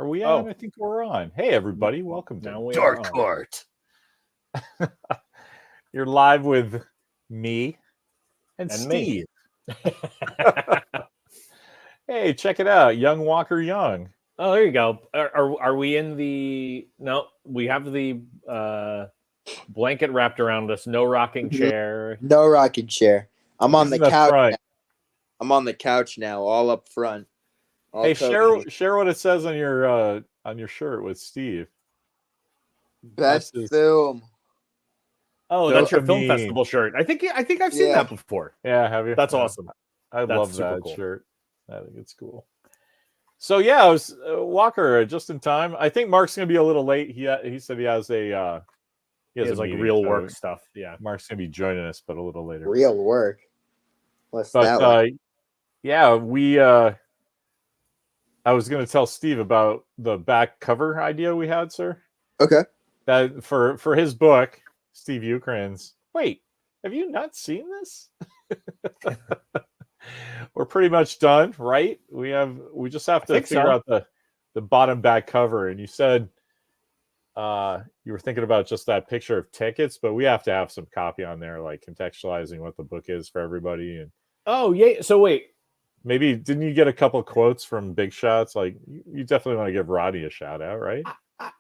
Are we on? I think we're on. Hey, everybody. Welcome to Dark Court. You're live with me and Steve. Hey, check it out. Young Walker Young. Oh, there you go. Are we in the... No, we have the blanket wrapped around us. No rocking chair. No rocking chair. I'm on the couch. Right. I'm on the couch now, all up front. Hey, share what it says on your shirt with Steve. Best film. Oh, that's your film festival shirt. I think I've seen that before. Yeah, have you? That's awesome. I love that shirt. I think it's cool. So yeah, I was Walker just in time. I think Mark's gonna be a little late. He said he has a like real work stuff. Yeah, Mark's gonna be joining us, but a little later. Real work. What's that like? Yeah, I was gonna tell Steve about the back cover idea we had, sir. Okay. That for his book, Steve Ukraine's. Wait, have you not seen this? We're pretty much done, right? We just have to figure out the bottom back cover. And you said you were thinking about just that picture of tickets, but we have to have some copy on there, like contextualizing what the book is for everybody. And oh yeah, so wait, maybe didn't you get a couple quotes from Big Shots? Like you definitely want to give Roddy a shout out, right?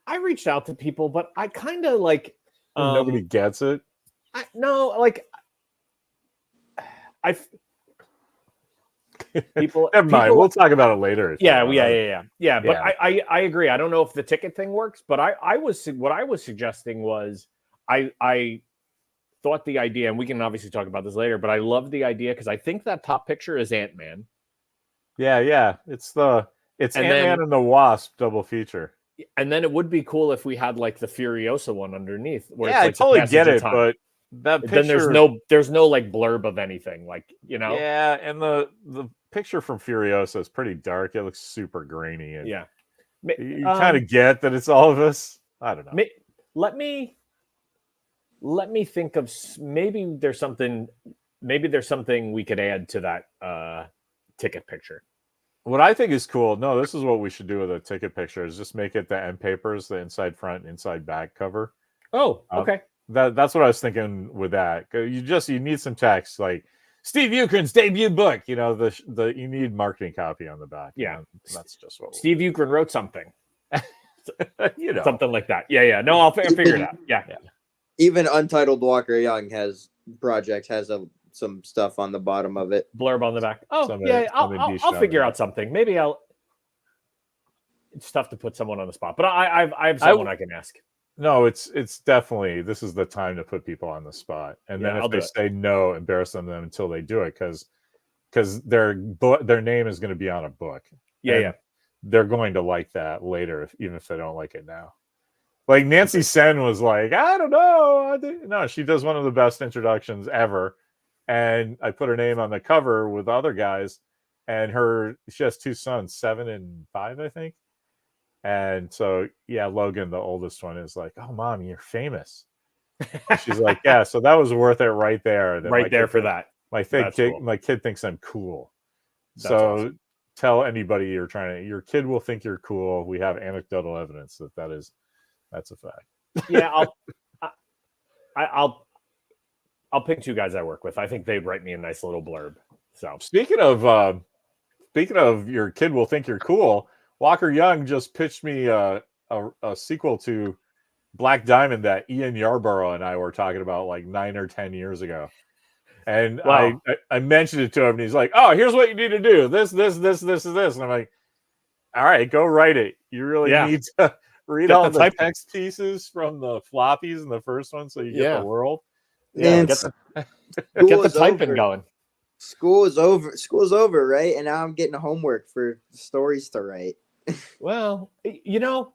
I reached out to people, but I kind of like nobody gets it. Never mind. We'll talk about it later. Yeah. But I agree. I don't know if the ticket thing works, but what I was suggesting was I thought the idea, and we can obviously talk about this later, but I love the idea because I think that top picture is Ant-Man. Yeah. It's Ant-Man and the Wasp double feature. And then it would be cool if we had like the Furiosa one underneath. Where I totally get it, but that picture, then there's no like blurb of anything, like, you know. Yeah, and the picture from Furiosa is pretty dark. It looks super grainy. And yeah, you kind of get that it's all of us. I don't know. Let me think of maybe there's something we could add to that ticket picture. What I think is cool. No, this is what we should do with a ticket picture: is just make it the end papers, the inside front, inside back cover. Oh, okay. That's what I was thinking with that. You need some text like Steve Ukraine's debut book. You know, you need marketing copy on the back. Yeah, that's just what Steve Ukraine wrote something. You know, something like that. Yeah. No, I'll figure it out. Yeah. Even Untitled Walker Young has some stuff on the bottom of it. Blurb on the back. Oh, I'll figure out something. Maybe it's tough to put someone on the spot, but I have someone I can ask. No, it's definitely, this is the time to put people on the spot. And then if they say no, embarrass them until they do it, because their name is going to be on a book. Yeah. They're going to like that later, even if they don't like it now. Like Nancy Sen was like, I don't know. No, she does one of the best introductions ever. And I put her name on the cover with other guys, and she has two sons, 7 and 5, I think. And so, yeah, Logan, the oldest one, is like, "Oh, Mom, you're famous." She's like, "Yeah." So that was worth it right there. Right there for that. My kid thinks I'm cool. That's awesome. Tell anybody your kid will think you're cool. We have anecdotal evidence that's a fact. Yeah, I'll pick 2 guys I work with. I think they'd write me a nice little blurb. So speaking of your kid will think you're cool, Walker Young just pitched me a sequel to Black Diamond that Ian Yarborough and I were talking about like 9 or 10 years ago. And wow. I mentioned it to him, and he's like, "Oh, here's what you need to do. This. And I'm like, "All right, go write it. You really need to read all the text pieces from the floppies in the first one, so you get the world." Yeah, get the typing going. School is over, right? And now I'm getting homework for stories to write. Well, you know,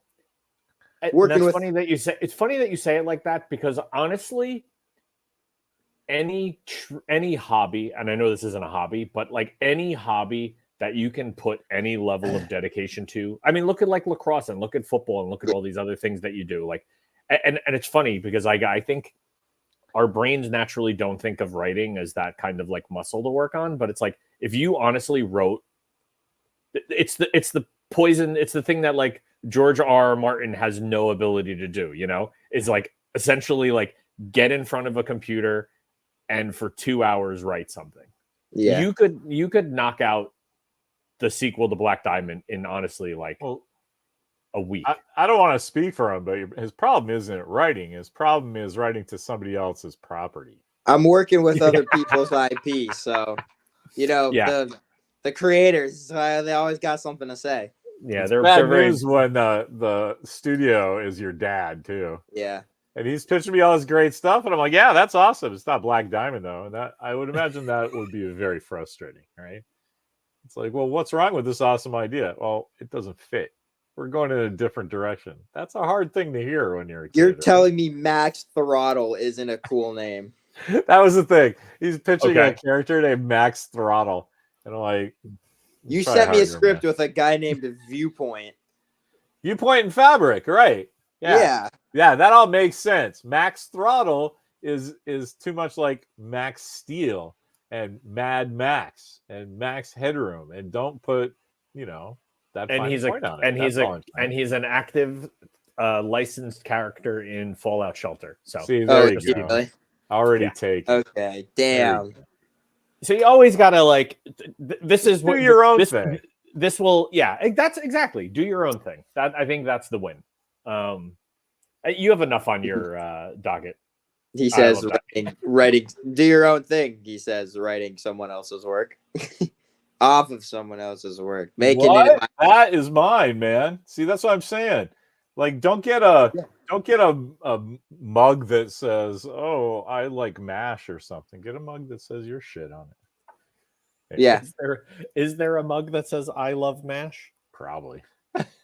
it's funny that you say it like that, because honestly, any hobby, and I know this isn't a hobby, but like any hobby that you can put any level of dedication to. I mean, look at like lacrosse, and look at football, and look at all these other things that you do. Like, and it's funny because I think our brains naturally don't think of writing as that kind of like muscle to work on, but it's like, if you honestly wrote, it's the poison. It's the thing that like George R. Martin has no ability to do, is like essentially like get in front of a computer and for 2 hours write something. Yeah. You could knock out the sequel to Black Diamond in honestly like a week. I don't want to speak for him, but his problem isn't writing. His problem is writing to somebody else's property. I'm working with other people's IP, so the creators, they always got something to say. Yeah, it's they're bad very news when the studio is your dad too. Yeah, and he's pitching me all this great stuff, and I'm like, yeah, that's awesome. It's not Black Diamond though, and that I would imagine that would be very frustrating, right? It's like, well, what's wrong with this awesome idea? Well, it doesn't fit. We're going in a different direction. That's a hard thing to hear when you're a kid. You're telling me Max Throttle isn't a cool name. That was the thing. He's pitching a character named Max Throttle. And I'm like, you sent me a script with a guy named Viewpoint. Viewpoint and Fabric, right? Yeah, that all makes sense. Max Throttle is too much like Max Steel and Mad Max and Max Headroom, and don't put that. And he's an active licensed character in Fallout Shelter. So see, there you go. Really? Already taken. Okay, damn. So you always gotta like. This is do your own thing. This will, that's exactly do your own thing. That I think that's the win. You have enough on your docket. He says writing, do your own thing. He says writing someone else's work. Off of someone else's work. That is mine, man. See, that's what I'm saying. Like, don't get a mug that says, "Oh, I like MASH" or something. Get a mug that says your shit on it. Yeah. Is there a mug that says "I love MASH"? Probably.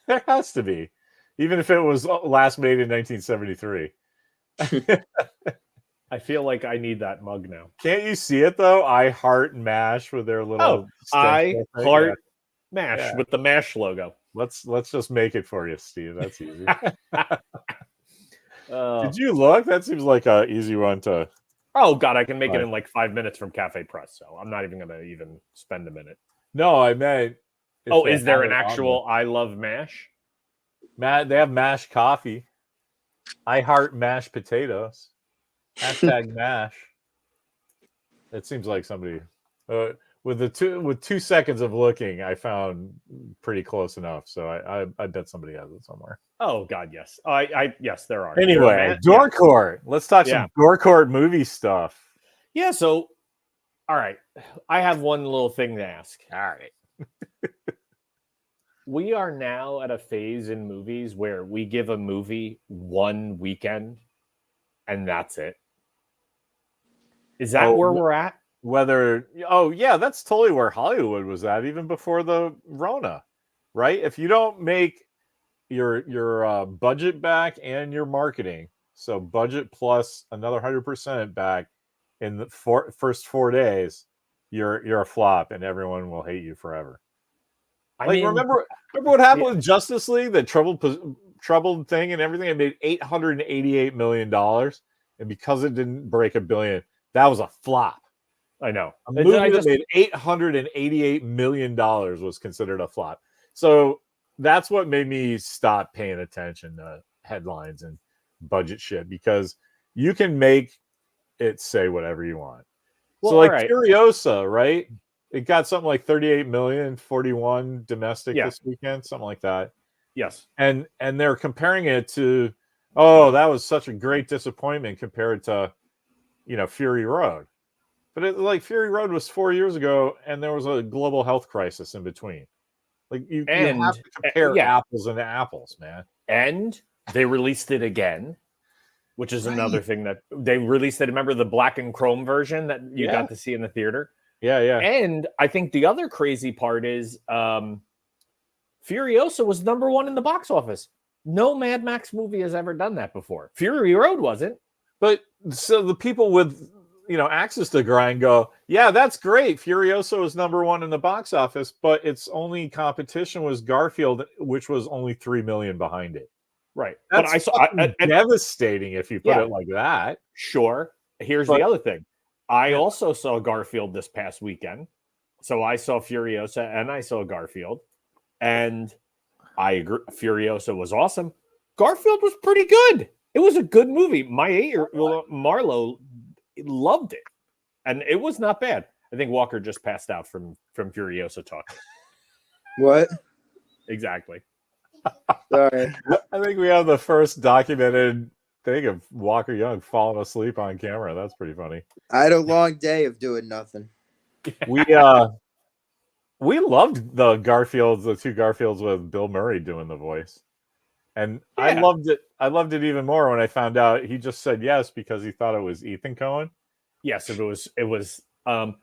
There has to be, even if it was last made in 1973. I feel like I need that mug now. Can't you see it though? I heart MASH with their little. I heart MASH with the MASH logo. Let's just make it for you, Steve. That's easy. Did you look? That seems like an easy one to. Oh God, I can make it in like 5 minutes from Cafe Press, so I'm not even going to even spend a minute. No, I meant. Is there an actual "I love MASH"? Matt, they have MASH coffee. I heart mashed potatoes. Hashtag MASH. It seems like somebody with 2 seconds of looking, I found pretty close enough. So I bet somebody has it somewhere. Oh God, yes. Yes, there are. Anyway, Door Court. Let's talk some Door Court movie stuff. Yeah. So, all right, I have one little thing to ask. All right. We are now at a phase in movies where we give a movie one weekend and that's it. Is that where we're at? That's totally where Hollywood was at, even before the Rona, right? If you don't make your budget back and your marketing, so budget plus another 100% back in the first 4 days, you're a flop and everyone will hate you forever. Remember what happened with Justice League, the troubled thing and everything? It made $888 million, and because it didn't break $1 billion, that was a flop. I know. A movie that made $888 million was considered a flop. So that's what made me stop paying attention to headlines and budget shit, because you can make it say whatever you want. Well, so Furiosa, right? It got something like 38 million, 41 domestic this weekend, something like that. Yes. And they're comparing it to, that was such a great disappointment compared to, Fury Road. But Fury Road was 4 years ago, and there was a global health crisis in between. You have to compare apples and apples, man. And they released it again, which is another thing that they released it. Remember the black and chrome version that you got to see in the theater? Yeah. And I think the other crazy part is Furiosa was #1 in the box office. No Mad Max movie has ever done that before. Fury Road wasn't. But so the people with access to grind go, yeah, that's great. Furiosa was #1 in the box office, but its only competition was Garfield, which was only 3 million behind it. Right. That's devastating if you put it like that. Sure. Here's the other thing. I also saw Garfield this past weekend. So I saw Furiosa and I saw Garfield. And I agree. Furiosa was awesome. Garfield was pretty good. It was a good movie. My 8-year-old Marlo loved it, and it was not bad. I think Walker just passed out from Furiosa talk. What? Exactly. Sorry. I think we have the first documented thing of Walker Young falling asleep on camera. That's pretty funny. I had a long day of doing nothing. We loved the two Garfields with Bill Murray doing the voice. And Yeah. I loved it. I loved it even more when I found out he just said yes because he thought it was Ethan Coen. Yes, it was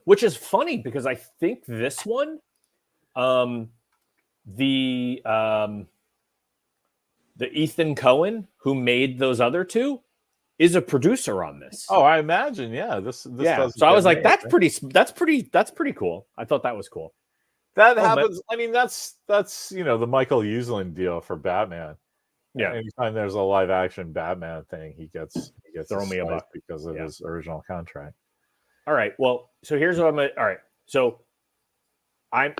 which is funny because I think this one, the Ethan Coen who made those other two is a producer on this. Oh, I imagine. Yeah, this. Yeah. So I was like, that's pretty cool. I thought that was cool. That happens. I mean, that's the Michael Uslan deal for Batman. Yeah. Anytime there's a live action Batman thing, he gets Throw me a buck because of his original contract. All right. Well, so here's what I'm gonna. All right. So I'm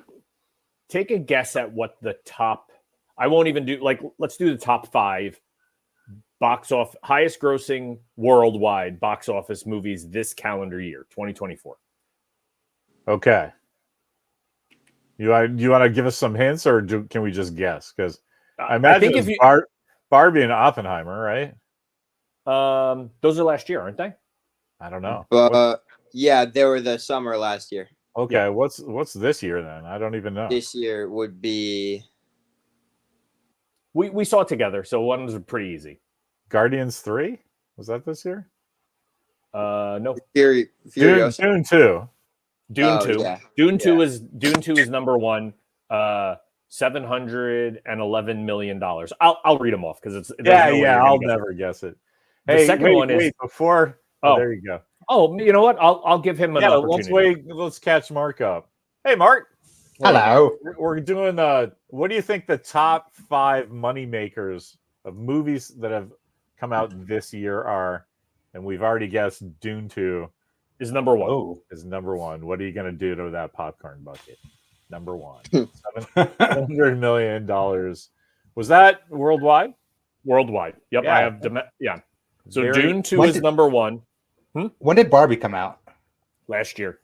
take a guess at what the top. I won't even do let's do the top 5 highest grossing worldwide box office movies this calendar year, 2024. Okay. You want to give us some hints, or can we just guess? Because I imagine it's Barbie and Oppenheimer, right? Those are last year, aren't they? I don't know. Yeah, they were the summer last year. Okay, yeah. What's this year then? I don't even know. This year would be. We saw it together, so one was pretty easy. Guardians 3? Was that this year? No. Dune 2. Dune 2. Yeah. Dune 2 is number 1. $711 million. I'll read them off because it's I'll never guess it. The second one is before. Oh, there you go. Oh, you know what? I'll give him an opportunity. Let's catch Mark up. Hey, Mark. Hello. We're doing what do you think the top 5 money makers of movies that have come out this year are? And we've already guessed Dune 2 is number 1. Oh, is number 1. What are you going to do to that popcorn bucket? Number 1. $700 million. Was that worldwide? Worldwide. Yep. Yeah. I have. So Dune 2 is number 1. When did Barbie come out? Last year.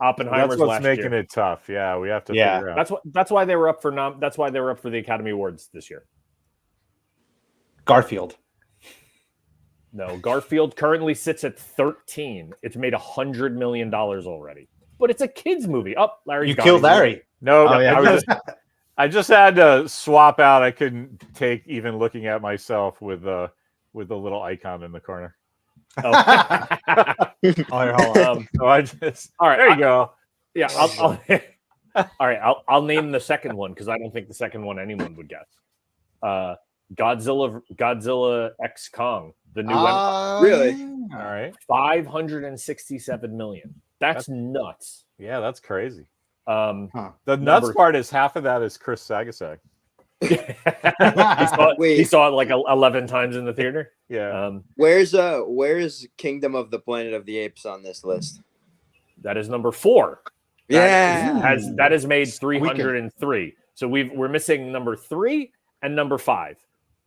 Oppenheimer's that's what's last making year. it tough. Yeah, we have to figure out. That's why they were up for that's why they were up for the Academy Awards this year. Garfield. No, Garfield currently sits at 13. It's made $100 million already. But it's a kids movie. Oh, Larry. You killed Larry. No, yeah. I just had to swap out. I couldn't take even looking at myself with the little icon in the corner. Oh. So I just all right. There you go. Yeah, I'll all right. I'll name the second one because I don't think the second one anyone would guess. Godzilla X Kong, the new one. Really? All right. 567 million. That's nuts. Yeah, that's crazy. The nuts part is half of that is Chris Sagasek. he saw it like 11 times in the theater. Yeah. Where's Kingdom of the Planet of the Apes on this list? That is number 4. Yeah. That has made 303. So we're missing number 3 and number 5.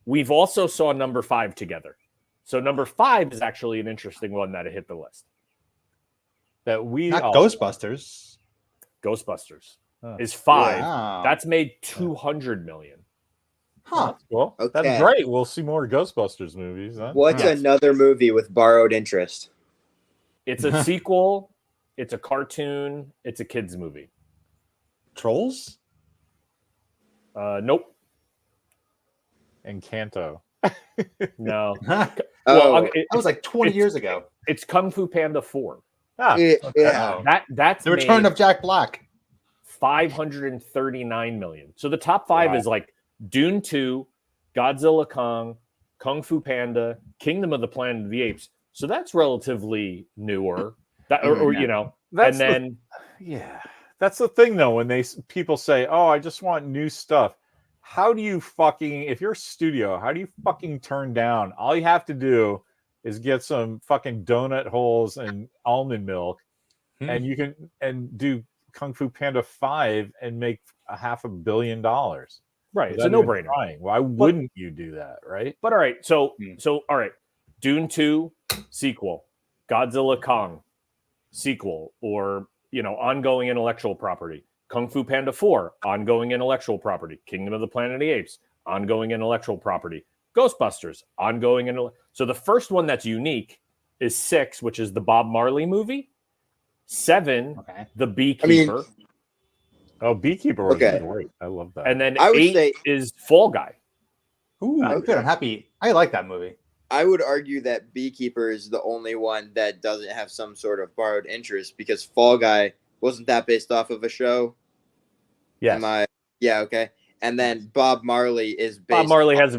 We've also saw number 5 together. So number 5 is actually an interesting one that hit the list. That we not Ghostbusters. Ghostbusters is 5. Wow. That's made 200 million. Huh. Well, Okay. That's great. We'll see more Ghostbusters movies. Huh? What's another movie with borrowed interest? It's a sequel. It's a cartoon. It's a kids movie. Trolls? Nope. Encanto. No. That was like 20 years ago. It's Kung Fu Panda 4. Yeah. That's the return of Jack Black. 539 million. So the top 5 is like Dune 2, Godzilla Kong, Kung Fu Panda, Kingdom of the Planet of the Apes. So that's relatively newer. That's that's the thing though. When people say, "Oh, I just want new stuff," how do you if you're a studio, how do you fucking turn down? All you have to do is get some fucking donut holes and almond milk, and you can do Kung Fu Panda 5 and make $500 million. Right. It's a Without even no-brainer. trying. Why wouldn't you do that, right? But all right, so all right, Dune 2 sequel, Godzilla Kong sequel, or ongoing intellectual property. Kung Fu Panda 4, ongoing intellectual property. Kingdom of the Planet of the Apes, ongoing intellectual property. Ghostbusters, ongoing So the first one that's unique is 6, which is the Bob Marley movie. 7, The Beekeeper. Beekeeper was great. I love that. And then I would 8 say is Fall Guy. Ooh, good. I'm happy. I like that movie. I would argue that Beekeeper is the only one that doesn't have some sort of borrowed interest, because Fall Guy wasn't that based off of a show. Yes. Yeah. Okay. And then Bob Marley is based. Bob Marley has,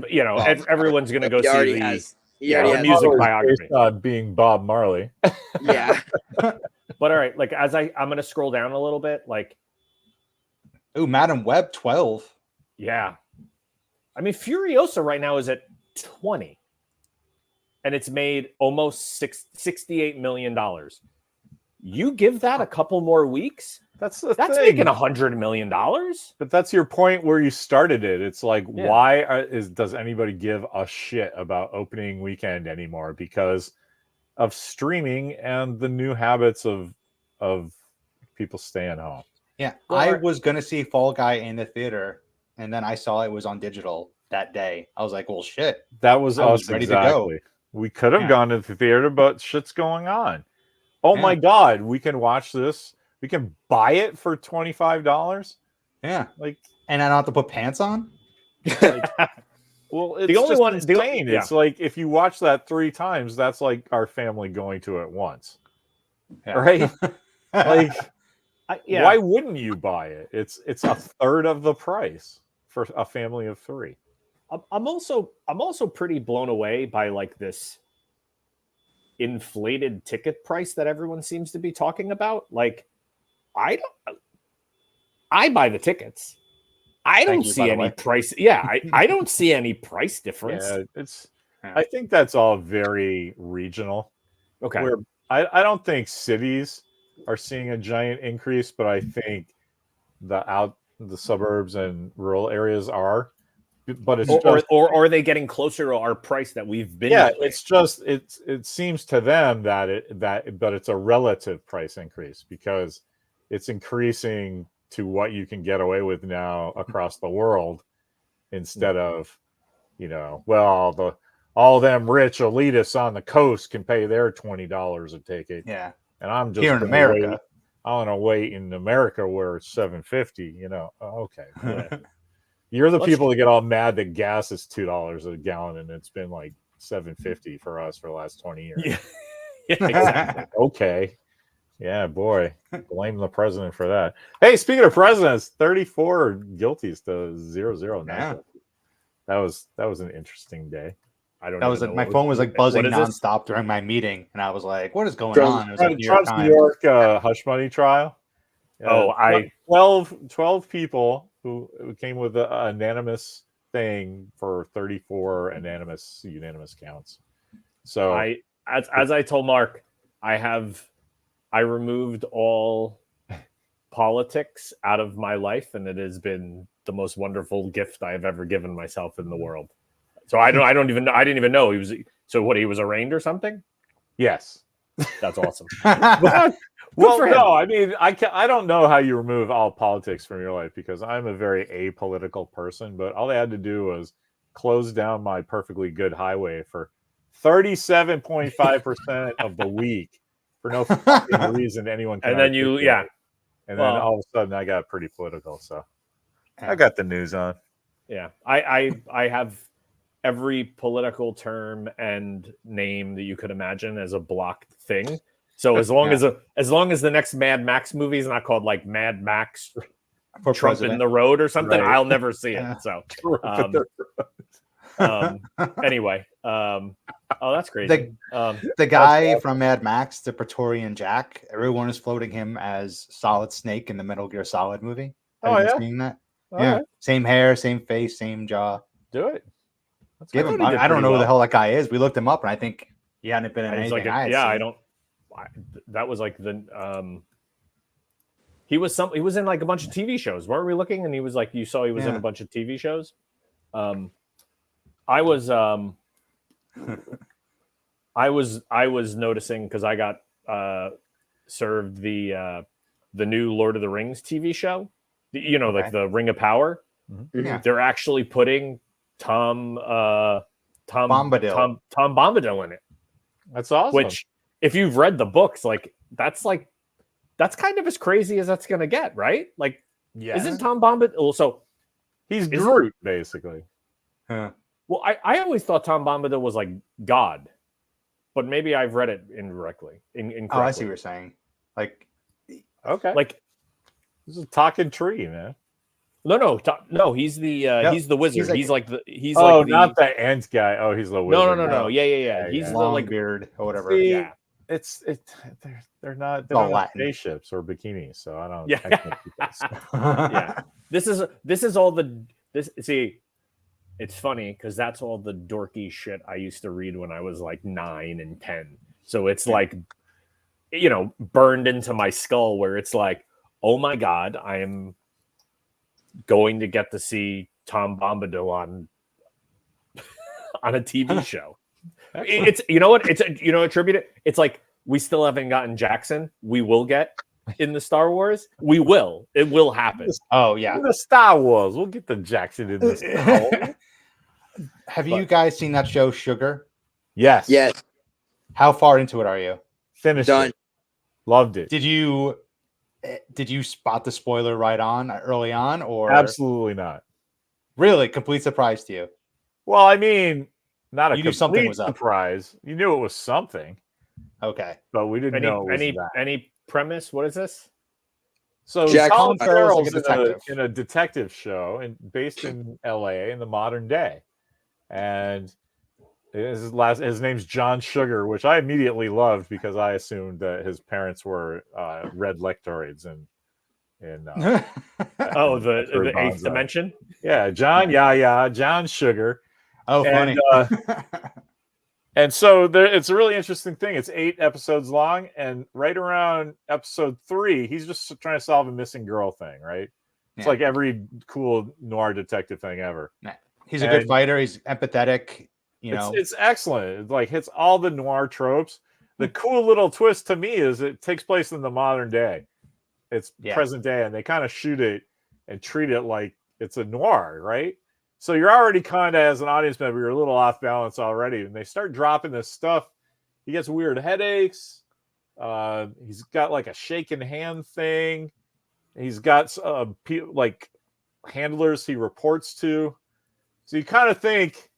everyone's going to go see the music biography. Based on being Bob Marley. Yeah. But all right, like I'm going to scroll down a little bit. Like, ooh, Madam Web 12. Yeah. I mean, Furiosa right now is at 20. And it's made almost $68 million. You give that a couple more weeks, that's making $100 million. But that's your point where you started it. It's like, why does anybody give a shit about opening weekend anymore? Because of streaming and the new habits of people staying home. Yeah, I was gonna see Fall Guy in the theater, and then I saw it was on digital that day. I was like, well, shit. That was us ready exactly. to go. We could have gone to the theater, but shit's going on. Oh my God, we can watch this. We can buy it for $25. Yeah, like, and I don't have to put pants on. Well, it's the only just one. insane. It's like if you watch that 3 times, that's like our family going to it once, right? Like, why wouldn't you buy it? It's a third of the price for a family of 3. I'm also pretty blown away by like this inflated ticket price that everyone seems to be talking about. Like, I buy the tickets. I don't see any price. Yeah, I don't see any price difference. Yeah, I think that's all very regional. Okay. Where I don't think cities are seeing a giant increase, but I think the suburbs and rural areas are. But it's or are they getting closer to our price that we've been? Yeah, it's just it seems to them but it's a relative price increase because it's increasing to what you can get away with now across the world instead of, all them rich elitists on the coast can pay their $20 a ticket. Yeah. And I'm just here in America. I want to wait in America where it's $7.50, Okay. You're the people that get all mad that gas is $2 a gallon and it's been like $7.50 for us for the last 20 years. Yeah, exactly. Okay. Yeah, boy. Blame the president for that. Hey, speaking of presidents, 34 guilties to 0 not. That was an interesting day. I don't know. That was my phone was like buzzing nonstop during my meeting, and I was like, "What is going on?" It was like Trump's New York hush money trial. 12 people who came with an anonymous thing for 34 unanimous counts. So as I told Mark, I removed all politics out of my life, and it has been the most wonderful gift I have ever given myself in the world. So I didn't even know he was. So what? He was arraigned or something? Yes, that's awesome. Well, no, I mean, I don't know how you remove all politics from your life because I'm a very apolitical person. But all they had to do was close down my perfectly good highway for 37.5% of the week for no fucking reason anyone can. And then and then all of a sudden I got pretty political. So I got the news on. Yeah, I have every political term and name that you could imagine as a blocked thing. So as long as the next Mad Max movie is not called like Mad Max for Trump in the Road or something, I'll never see it. So anyway, that's crazy. The guy from Mad Max, the Praetorian Jack, everyone is floating him as Solid Snake in the Metal Gear Solid movie. Have you seen that? Right. Same hair, same face, same jaw. Do it. I don't know who the hell that guy is. We looked him up, and I think he hadn't been in anything. I don't. That was like the He was in like a bunch of TV shows. Weren't we looking? And he was like, you saw he was in a bunch of TV shows. I was noticing because I got served the new Lord of the Rings TV show. Like the Ring of Power. Yeah. They're actually putting Tom Bombadil in it. That's awesome. Which, if you've read the books, that's kind of as crazy as that's gonna get, right? Like, isn't Tom Bombadil? So he's Groot, basically. Huh. Well, I always thought Tom Bombadil was like God, but maybe I've read it incorrectly. Oh, I see what you're saying. Like, okay, like this is a talking tree, man. No. He's the wizard. He's like the not the ant guy. Oh, he's the wizard. No. Yeah. He's the long beard or whatever. See, they're not spaceships or bikinis, so I don't. Yeah. I can't keep this. Yeah. This is all this. See, it's funny because that's all the dorky shit I used to read when I was like 9 and 10. So it's like, burned into my skull where it's like, oh my God, I am going to get to see Tom Bombadil on a TV show. It's attribute it. It's like, we still haven't gotten Jackson. We will get in the Star Wars. We will. It will happen. Oh yeah, in the Star Wars. We'll get the Jackson in this. Have you guys seen that show Sugar? Yes. Yes. How far into it are you? Finished. Done. It. Loved it. Did you spot the spoiler early on, or absolutely not? Really, complete surprise to you? Well, I mean, not a you knew something was surprise. You knew it was something. Okay, but we didn't know it was any premise. What is this? So Jack Colin Farrell's detective. in a detective show and based in LA in the modern day. And his name's John Sugar, which I immediately loved because I assumed that his parents were red lectoids in the eighth dimension. Yeah, John Sugar. Oh, funny. And so it's a really interesting thing. It's 8 episodes long, and right around episode 3, he's just trying to solve a missing girl thing, right? It's like every cool noir detective thing ever. He's a good fighter. He's empathetic. It's excellent. It like hits all the noir tropes. The cool little twist to me is it takes place in the modern day. It's present day, and they kind of shoot it and treat it like it's a noir, right? So you're already kind of, as an audience member, you're a little off balance already. And they start dropping this stuff. He gets weird headaches. He's got like a shaking hand thing. He's got like handlers he reports to. So you kind of think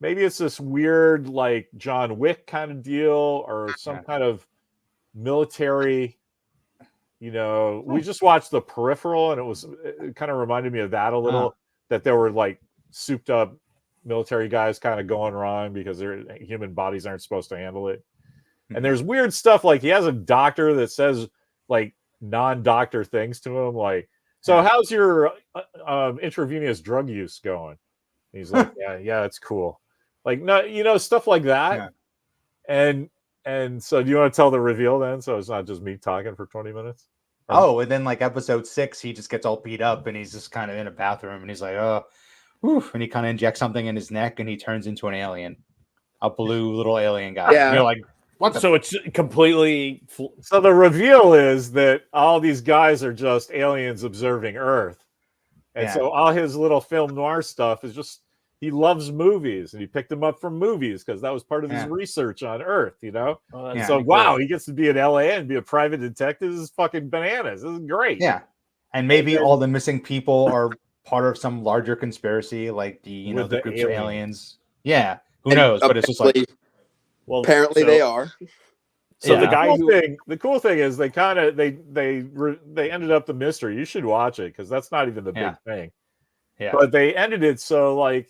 maybe it's this weird like John Wick kind of deal or some kind of military. We just watched The Peripheral, and it kind of reminded me of that a little. That there were like souped up military guys kind of going wrong because their human bodies aren't supposed to handle it. And there's weird stuff like he has a doctor that says like non-doctor things to him, like, so how's your intravenous drug use going? And he's like, yeah, it's cool. Like, no, stuff like that. And so do you want to tell the reveal then? So it's not just me talking for 20 minutes. And then like episode 6, he just gets all beat up and he's just kind of in a bathroom and he's like, and he kind of injects something in his neck and he turns into an alien, a blue little alien guy. Yeah. And you're like, what? So it's completely. So the reveal is that all these guys are just aliens observing Earth, and so all his little film noir stuff is just he loves movies and he picked them up from movies because that was part of his research on Earth. So wow, he gets to be in LA and be a private detective. This is fucking bananas. This is great. Yeah, and maybe all the missing people are part of some larger conspiracy, like the the groups of aliens. Yeah, who knows? But it's just like, well, apparently they are. So the cool thing is they kind of they ended up the mystery. You should watch it because that's not even the big thing. Yeah, but they ended it so like.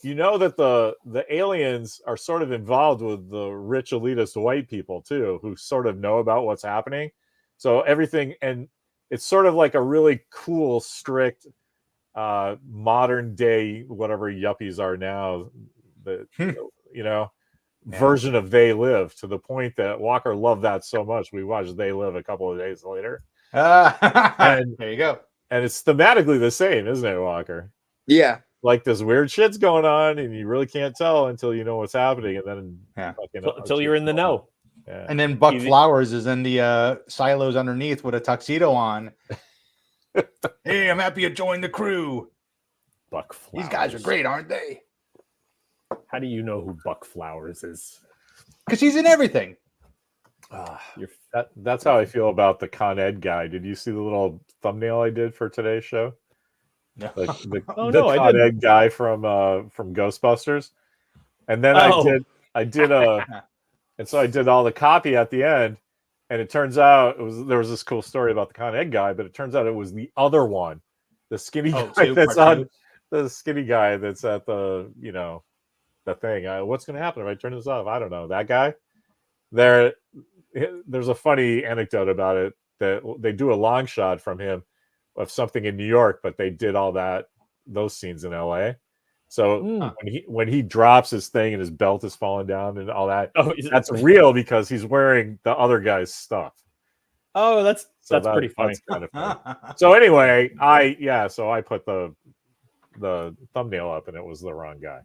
That the aliens are sort of involved with the rich elitist white people too, who sort of know about what's happening. So everything, and it's sort of like a really cool, strict, modern day, whatever yuppies are now, version of They Live, to the point that Walker loved that so much. We watched They Live a couple of days later. And there you go. And it's thematically the same, isn't it, Walker? Yeah. Like this weird shit's going on, and you really can't tell until you know what's happening, and then until you're in the know. Yeah. And then Buck Flowers is in the silos underneath with a tuxedo on. Hey, I'm happy you joined the crew. Buck Flowers. These guys are great, aren't they? How do you know who Buck Flowers is? Because he's in everything. That's how I feel about the Con Ed guy. Did you see the little thumbnail I did for today's show? No. The Con Ed guy from Ghostbusters. And then I did and so I did all the copy at the end, and it turns out there was this cool story about the Con Ed guy, but it turns out it was the other one, the skinny guy that's on the skinny guy that's at the the thing. What's going to happen if I turn this off? I don't know. That guy. There's a funny anecdote about it that they do a long shot from him of something in New York, but they did all those scenes in LA. So when he drops his thing and his belt is falling down and all that, that's real because he's wearing the other guy's stuff. Oh, that's pretty funny. That's kind of funny. So anyway, so I put the thumbnail up and it was the wrong guy.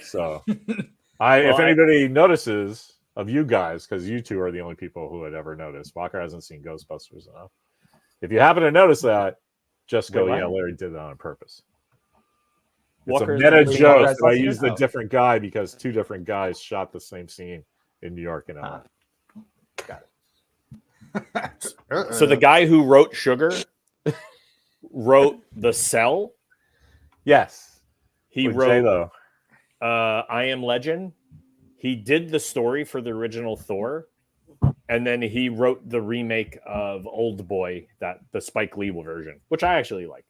So if anybody notices of you guys, because you two are the only people who had ever noticed, Walker hasn't seen Ghostbusters enough. If you happen to notice that, just go, Larry did that on purpose. It's a meta joke that I used a different guy because two different guys shot the same scene in New York and LA. Got it. So the guy who wrote Sugar wrote The Cell. Yes. He wrote I Am Legend. He did the story for the original Thor. And then he wrote the remake of Old Boy, the Spike Lee version, which I actually like.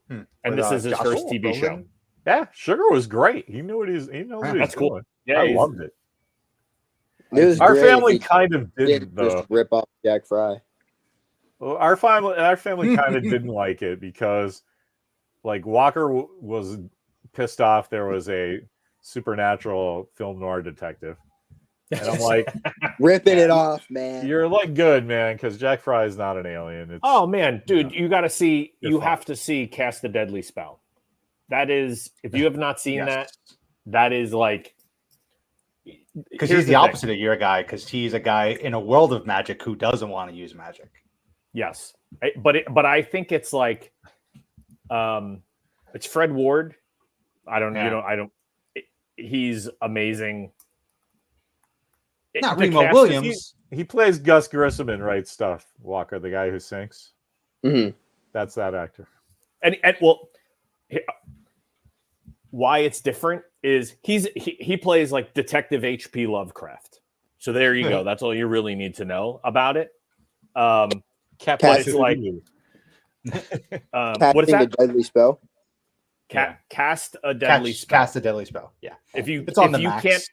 And this is his first TV show. Yeah, Sugar was great. He knew what he's That's cool. doing. Yeah, I loved it. Our family kind of didn't just rip off Jack Fry. Well, our family kind of didn't like it because, like, Walker was pissed off there was a supernatural film noir detective, and I'm like, ripping it off, man. You're like good, man, because Jack Fry is not an alien. Oh man, dude, you got to see. You have to see Cast the Deadly Spell. That is, if you have not seen that is like. Because he's the opposite of your guy, because he's a guy in a world of magic who doesn't want to use magic. Yes, but I think it's like, it's Fred Ward. I don't. He's amazing. Not Remo Williams. He plays Gus Grissom in Right Stuff. Walker, the guy who sinks. Mm-hmm. That's that actor. And well, why it's different is he plays like Detective H.P. Lovecraft. So there you go. That's all you really need to know about it. But it's like what is that? The Deadly Spell. Cast a Deadly Spell. Cast a Deadly Spell. Yeah. It's on the Max.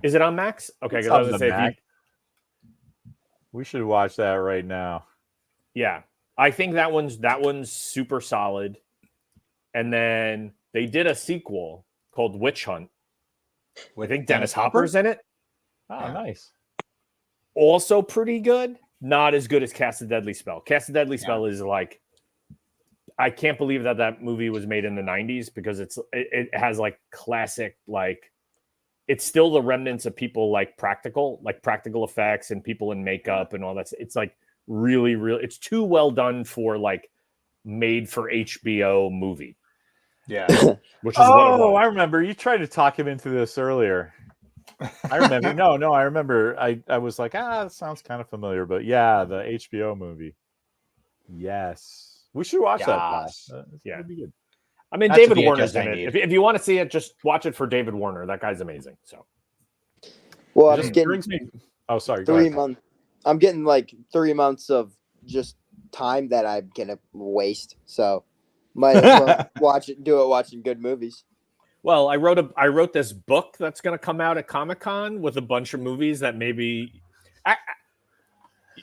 Is it on Max? Okay, because I was gonna say we should watch that right now. Yeah, I think that one's super solid. And then they did a sequel called Witch Hunt. I think Dennis Hopper's in it. Oh, nice. Also pretty good. Not as good as Cast a Deadly Spell. Cast a Deadly Spell is like, I can't believe that movie was made in the 90s because it has like classic, like, it's still the remnants of people like practical effects and people in makeup and all that. It's like really, really, it's too well done for like made for HBO movie. Yeah. Which is I remember you tried to talk him into this earlier. I remember. No, I remember. I was like, that sounds kind of familiar, but yeah, the HBO movie. Yes, we should watch that. Yeah, it'd be good. I mean, David Warner's in it. If you want to see it, just watch it for David Warner. That guy's amazing. So, well, I'm getting Oh, sorry. 3 months. I'm getting like 3 months of just time that I'm gonna waste. So, might as well watching good movies. Well, I wrote this book that's going to come out at Comic-Con with a bunch of movies that maybe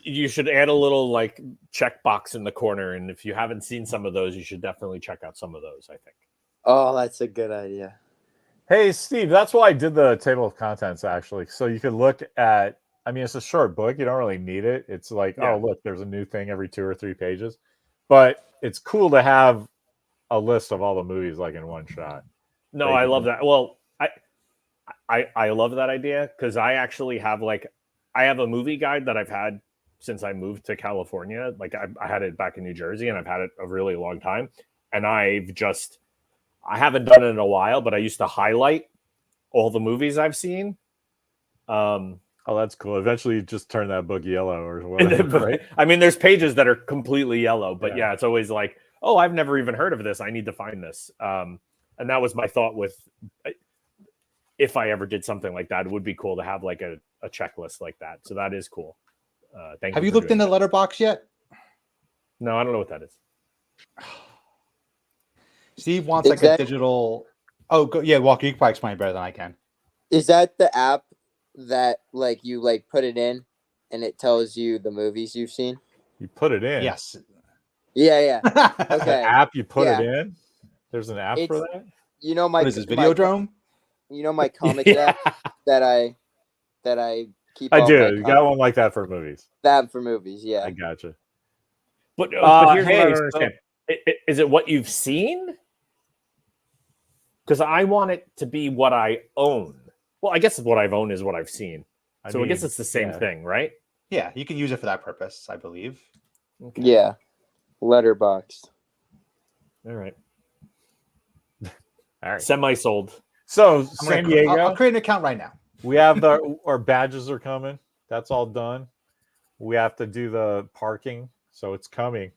you should add a little like checkbox in the corner. And if you haven't seen some of those, you should definitely check out some of those, I think. Oh, that's a good idea. Hey, Steve, that's why I did the table of contents, actually. So you could look at, I mean, it's a short book. You don't really need it. It's like, Yeah. oh, look, there's a new thing every 2 or 3 pages. But it's cool to have a list of all the movies like in one shot. No, I love that. Well, I love that idea because I actually have I have a movie guide that I've had since I moved to California. Like I had it back in New Jersey, and I've had it a really long time. And I haven't done it in a while, but I used to highlight all the movies I've seen. Oh, that's cool. Eventually, you just turn that book yellow or whatever, right? I mean, there's pages that are completely yellow, but yeah, it's always like, oh, I've never even heard of this. I need to find this. And that was my thought with, if I ever did something like that, it would be cool to have like a checklist like that. So that is cool. Thank you. Have you looked into Letterboxd yet? No, I don't know what that is. Steve wants like a digital. Oh, yeah, Walker, you can probably explain it better than I can. Is that the app that like you like put it in and it tells you the movies you've seen? You put it in. Yes. Yeah. Okay. The app you put it in. There's an app for that. You know my. What is this, Videodrome? You know my comic app that I keep. I do. You got one like that for movies. That for movies, yeah. I gotcha. But here's what I don't so- understand. Is it what you've seen? Because I want it to be what I own. Well, I guess what I've owned is what I've seen. I guess it's the same thing, right? Yeah, you can use it for that purpose, I believe. Okay. Yeah. Letterboxd. All right. All right. Semi-sold. So San Diego, I'll create an account right now. we have our badges are coming. That's all done. We have to do the parking, so it's coming.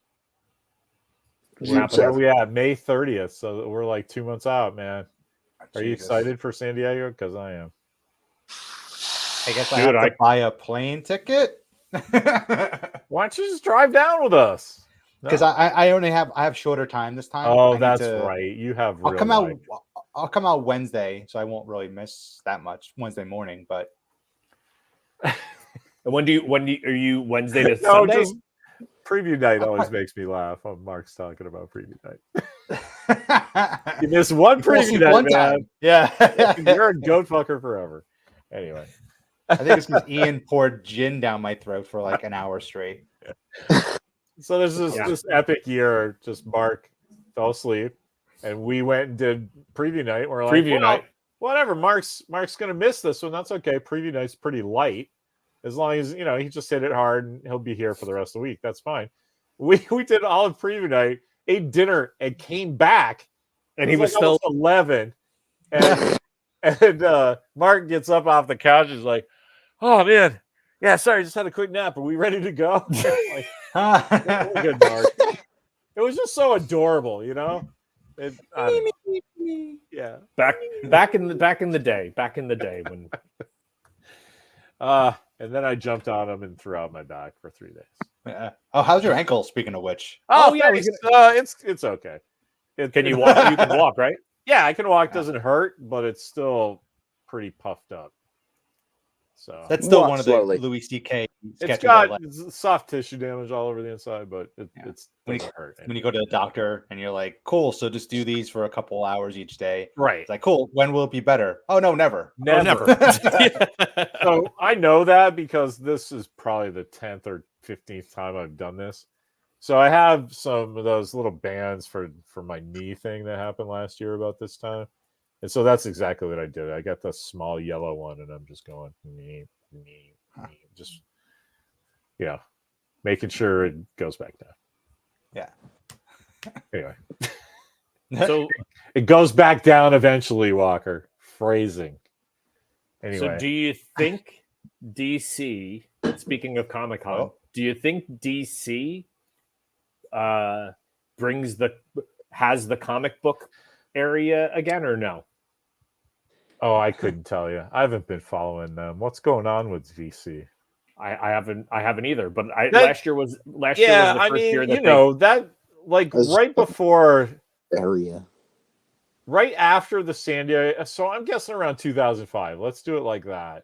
Where we at? May 30th. So we're like 2 months out, man. Are you excited for San Diego? Because I am. I guess I have to buy a plane ticket. Why don't you just drive down with us? Because I have shorter time this time. Oh, that's right. You have. I'll come out Wednesday, so I won't really miss that much Wednesday morning. But when are you Wednesday to Sunday? Just preview night always makes me laugh when Mark's talking about preview night. You miss one preview night, man. Time. Yeah, you're a goat fucker forever. Anyway, I think it's because Ian poured gin down my throat for like an hour straight. So there's this epic year. Just Mark fell asleep, and we went and did preview night. We're like, night, whatever. Mark's gonna miss this one. That's okay. Preview night's pretty light, as long as he just hit it hard, and he'll be here for the rest of the week. That's fine. We did all of preview night, ate dinner, and came back, and he was still 11. And Mark gets up off the couch. He's like, "Oh man, yeah, sorry, just had a quick nap. Are we ready to go?" Like, good, Mark. It was just so adorable, Yeah. Back in the day when. And then I jumped on him and threw out my back for 3 days. Oh, how's your ankle? Speaking of which. Oh yeah, it's okay. Can you walk? You can walk, right? Yeah, I can walk. Doesn't hurt, but it's still pretty puffed up. So that's still one of the Louis C.K. sketches. It's got soft tissue damage all over the inside, but it's doesn't hurt. When you go to the doctor and you're like, "Cool, so just do these for a couple hours each day." Right. It's like, "Cool, when will it be better?" Oh no, never. Never. So I know that because this is probably the 10th or 15th time I've done this. So I have some of those little bands for my knee thing that happened last year about this time. And so that's exactly what I did. I got the small yellow one, and I'm just going, just, making sure it goes back down. Yeah. Anyway. So it goes back down eventually, Walker. Phrasing. Anyway. So do you think DC, speaking of Comic-Con, do you think DC has the comic book area again or no? Oh, I couldn't tell you. I haven't been following them. What's going on with DC? I haven't either. But last year was the first year that right before area, right after the San Diego. So I'm guessing around 2005. Let's do it like that.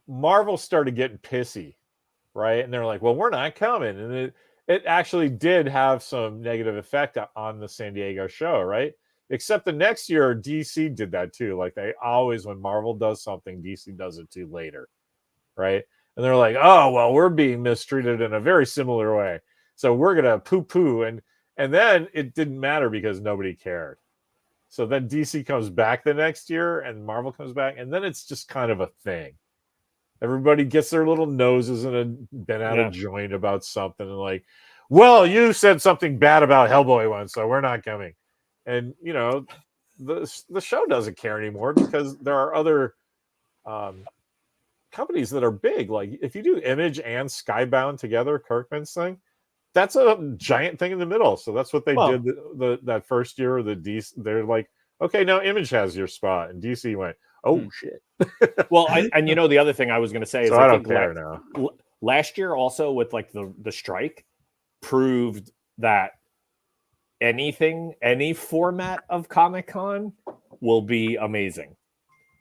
Marvel started getting pissy, right? And they're like, "Well, we're not coming," and it actually did have some negative effect on the San Diego show, right? Except the next year, DC did that too. Like they always, when Marvel does something, DC does it too later. right? And they're like, oh, well, we're being mistreated in a very similar way. So we're going to poo-poo. And then it didn't matter because nobody cared. So then DC comes back the next year and Marvel comes back. And then it's just kind of a thing. Everybody gets their little noses in a bent out of joint about something. And like, well, you said something bad about Hellboy once, so we're not coming. And, you know, the show doesn't care anymore because there are other companies that are big. Like if you do Image and Skybound together, Kirkman's thing, that's a giant thing in the middle. So that's what they did that first year. They're like, okay, now Image has your spot, and DC went, oh shit. Well, and you know the other thing I was going to say is so I don't care now. Last year also with like the strike proved that any format of Comic-Con will be amazing.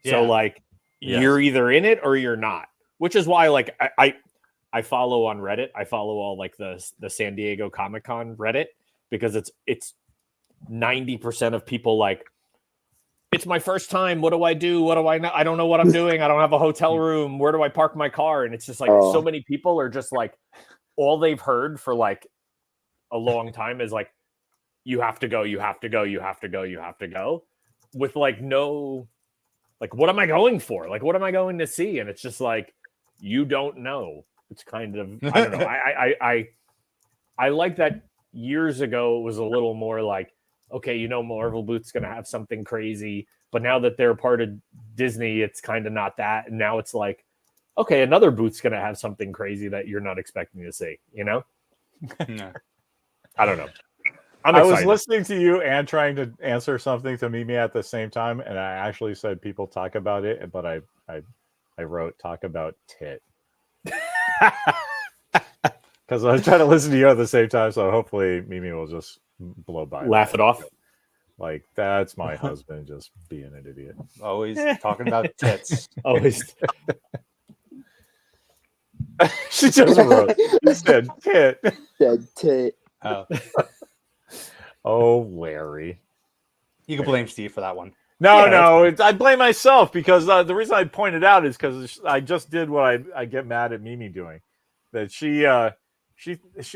So like you're either in it or you're not, which is why like I follow on Reddit. I follow all like the San Diego Comic-Con Reddit because it's 90% of people like, it's my first time. What do I do? What do I know? I don't know what I'm doing. I don't have a hotel room. Where do I park my car? And it's just like so many people are just like, all they've heard for like a long time is like, you have to go, you have to go, you have to go, you have to go, with like no, like, what am I going for? Like, what am I going to see? And it's just like, you don't know. It's kind of, I don't know. I like that years ago it was a little more like, okay, you know, Marvel Booth's going to have something crazy, but now that they're part of Disney, it's kind of not that. And now it's like, okay, another booth's going to have something crazy that you're not expecting to see, you know? I don't know. I was listening to you and trying to answer something to Mimi at the same time, and I actually said people talk about it, but I wrote talk about tit. Because I was trying to listen to you at the same time, so hopefully Mimi will just blow by. Laugh it off. Like, that's my husband just being an idiot. Always talking about tits. Always. She just wrote, she said tit. Said tit. Oh. Oh, Larry. You can blame Steve for that one. No, I blame myself because the reason I pointed out is because I just did what I get mad at Mimi doing. That she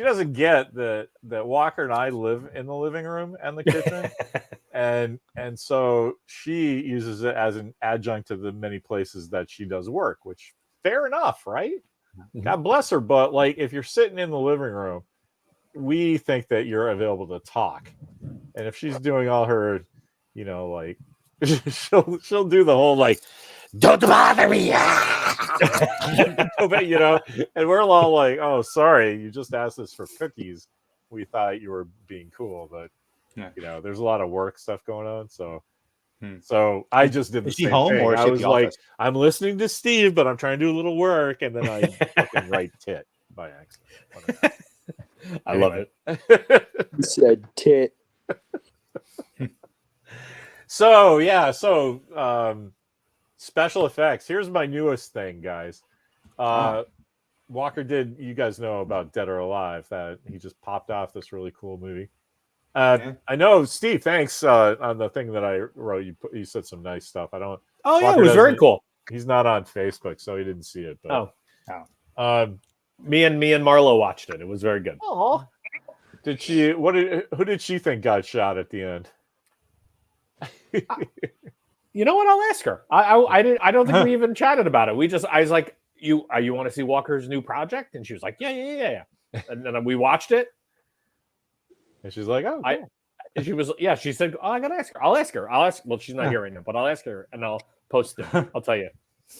doesn't get that Walker and I live in the living room and the kitchen, and so she uses it as an adjunct to the many places that she does work, which fair enough, right? Mm-hmm. God bless her, but like if you're sitting in the living room, we think that you're available to talk, and if she's doing all her, you know, like she'll do the whole like, don't bother me, you know, and we're all like, oh, sorry, you just asked us for cookies. We thought you were being cool, but you know, there's a lot of work stuff going on, so. So I just did the same thing. I was like, I'm listening to Steve, but I'm trying to do a little work, and then I fucking write tit by accident. I love it. You said tit. So special effects. Here's my newest thing, guys. Walker you guys know about Dead or Alive, that he just popped off this really cool movie. I know, Steve, thanks on the thing that I wrote. You said some nice stuff. I don't. Oh, yeah, Walker, it was very cool. He's not on Facebook, so he didn't see it. But, me and Marlo watched it. It was very good. Oh, who did she think got shot at the end? You know what? I'll ask her. I don't think we even chatted about it. I was like, you want to see Walker's new project? And she was like, yeah. And then we watched it. And she's like, oh, cool. She was, she said, oh, I gotta ask her. I'll ask her. Well, she's not here right now, but I'll ask her and I'll post it. I'll tell you.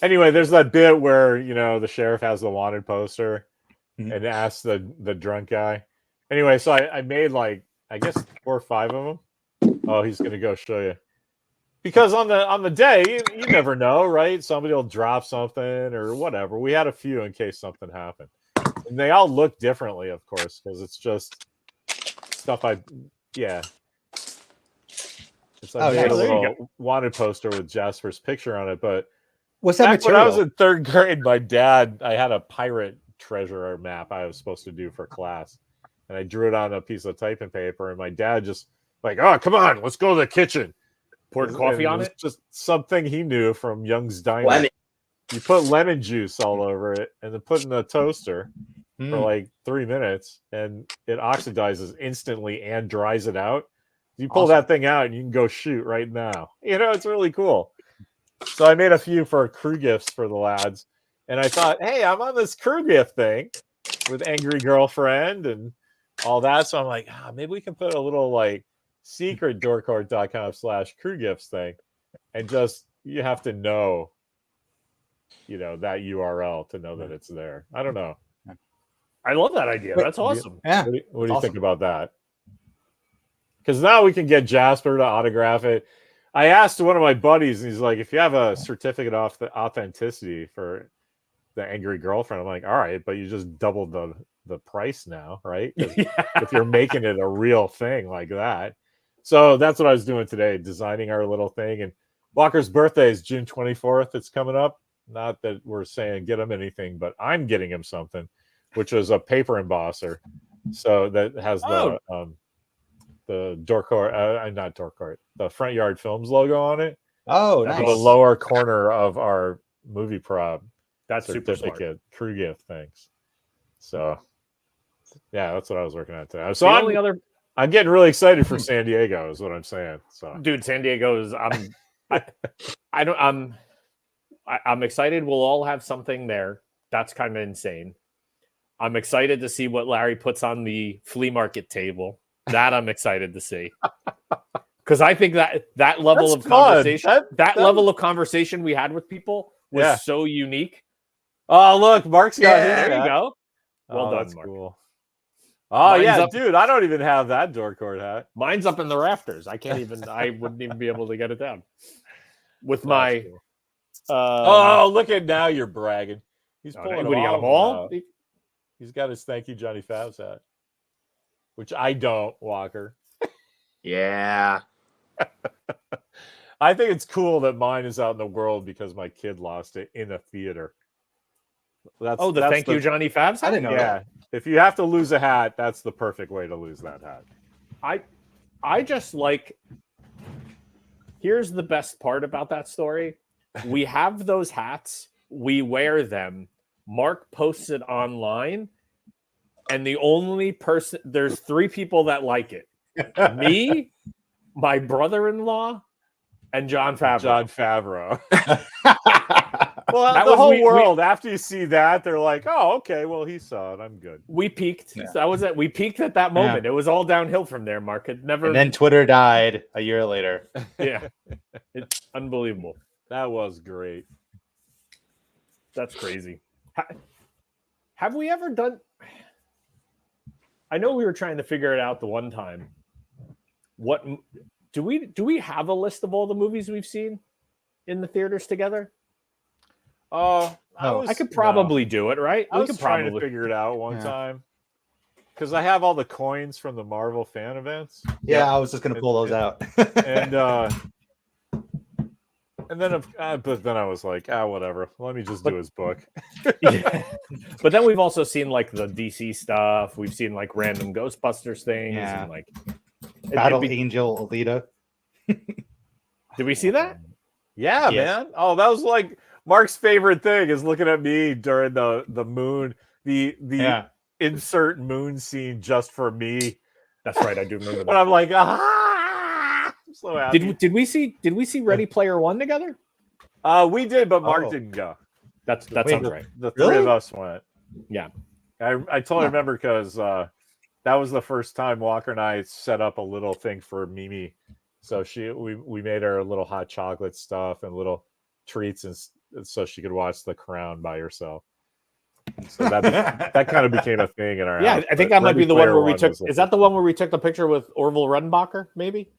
Anyway, there's that bit where, you know, the sheriff has the wanted poster and asks the drunk guy. Anyway, so I made like, I guess 4 or 5 of them. Oh, he's going to go show you. Because on the day, you never know, right? Somebody will drop something or whatever. We had a few in case something happened. And they all look differently, of course, because it's just stuff it's like a little wanted poster with Jasper's picture on it. But what's that material? When I was in 3rd grade, I had a pirate treasure map I was supposed to do for class. And I drew it on a piece of typing paper, and my dad just like, oh, come on, let's go to the kitchen. Poured coffee on it? Just something he knew from Young's Diner. You put lemon juice all over it, and then put in the toaster for like 3 minutes, and it oxidizes instantly and dries it out. You pull that thing out, and you can go shoot right now. It's really cool. So I made a few for crew gifts for the lads, and I thought, hey, I'm on this crew gift thing with Angry Girlfriend and all that. So I'm like, maybe we can put a little like secret dorkart.com/crew gifts thing, and just you have to know, that URL to know that it's there. I don't know. I love that idea. That's awesome. Yeah. What do you think about that? Because now we can get Jasper to autograph it. I asked one of my buddies, and he's like, if you have a certificate off the authenticity for the Angry Girlfriend, I'm like, all right, but you just doubled the price now, right? If you're making it a real thing like that. So that's what I was doing today, designing our little thing. And Walker's birthday is June 24th. It's coming up. Not that we're saying get him anything, but I'm getting him something, which was a paper embosser. So that has the Dorkart, not Dorkart, the Front Yard Films logo on it. Oh, nice. The lower corner of our movie prop. That's certificate, crew gift things. So, yeah, that's what I was working on today. So I'm getting really excited for San Diego, is what I'm saying. So, dude, San Diego is I'm excited. We'll all have something there. That's kind of insane. I'm excited to see what Larry puts on the flea market table. That I'm excited to see. Because I think that level of conversation, level of conversation we had with people was so unique. Oh, look, Mark's got his. There you go. Well done, Mark. Cool. Oh, mine's dude, I don't even have that Dorkart hat. Mine's up in the rafters. I wouldn't even be able to get it down. With my... Cool. Look at now you're bragging. He's pulling what do you got, them all? He's got his Thank You Johnny Favs hat, which I don't, Walker. Yeah. I think it's cool that mine is out in the world because my kid lost it in a theater. That's Thank You Johnny Favs hat? I didn't know that. If you have to lose a hat, that's the perfect way to lose that hat. I just like... Here's the best part about that story. We have those hats. We wear them. Mark posts it online. And the only person... There's 3 people that like it. Me, my brother-in-law, and John Favreau. Well, the whole world, after you see that, they're like, oh, okay, well, he saw it. I'm good. We peaked. Yeah. That was it. We peaked at that moment. Yeah. It was all downhill from there, Mark. It never... And then Twitter died a year later. Yeah. It's unbelievable. That was great. That's crazy. Have we ever done... I know we were trying to figure it out the one time. What do we have a list of all the movies we've seen in the theaters together? I could probably do it, right? I was trying to figure it out one time because I have all the coins from the Marvel fan events. Yeah, I was just gonna pull those out. And then, but then I was like, whatever. Let me just do his book. But then we've also seen like the DC stuff. We've seen like random Ghostbusters things and like Battle Angel Alita. Did we see that? Yeah, man. Oh, that was like Mark's favorite thing is looking at me during the moon, the insert moon scene just for me. That's right. I do remember that. And I'm like, I'm so happy. Did we see Ready Player One together? We did, but Mark didn't go. That sounds right. The 3 of us went. Yeah. I totally remember because that was the first time Walker and I set up a little thing for Mimi. So we made her a little hot chocolate stuff and little treats, and so she could watch The Crown by herself. So that kind of became a thing in our house. I think that might be the one where we took. Is that the one where we took the picture with Orville Redenbacher? Maybe.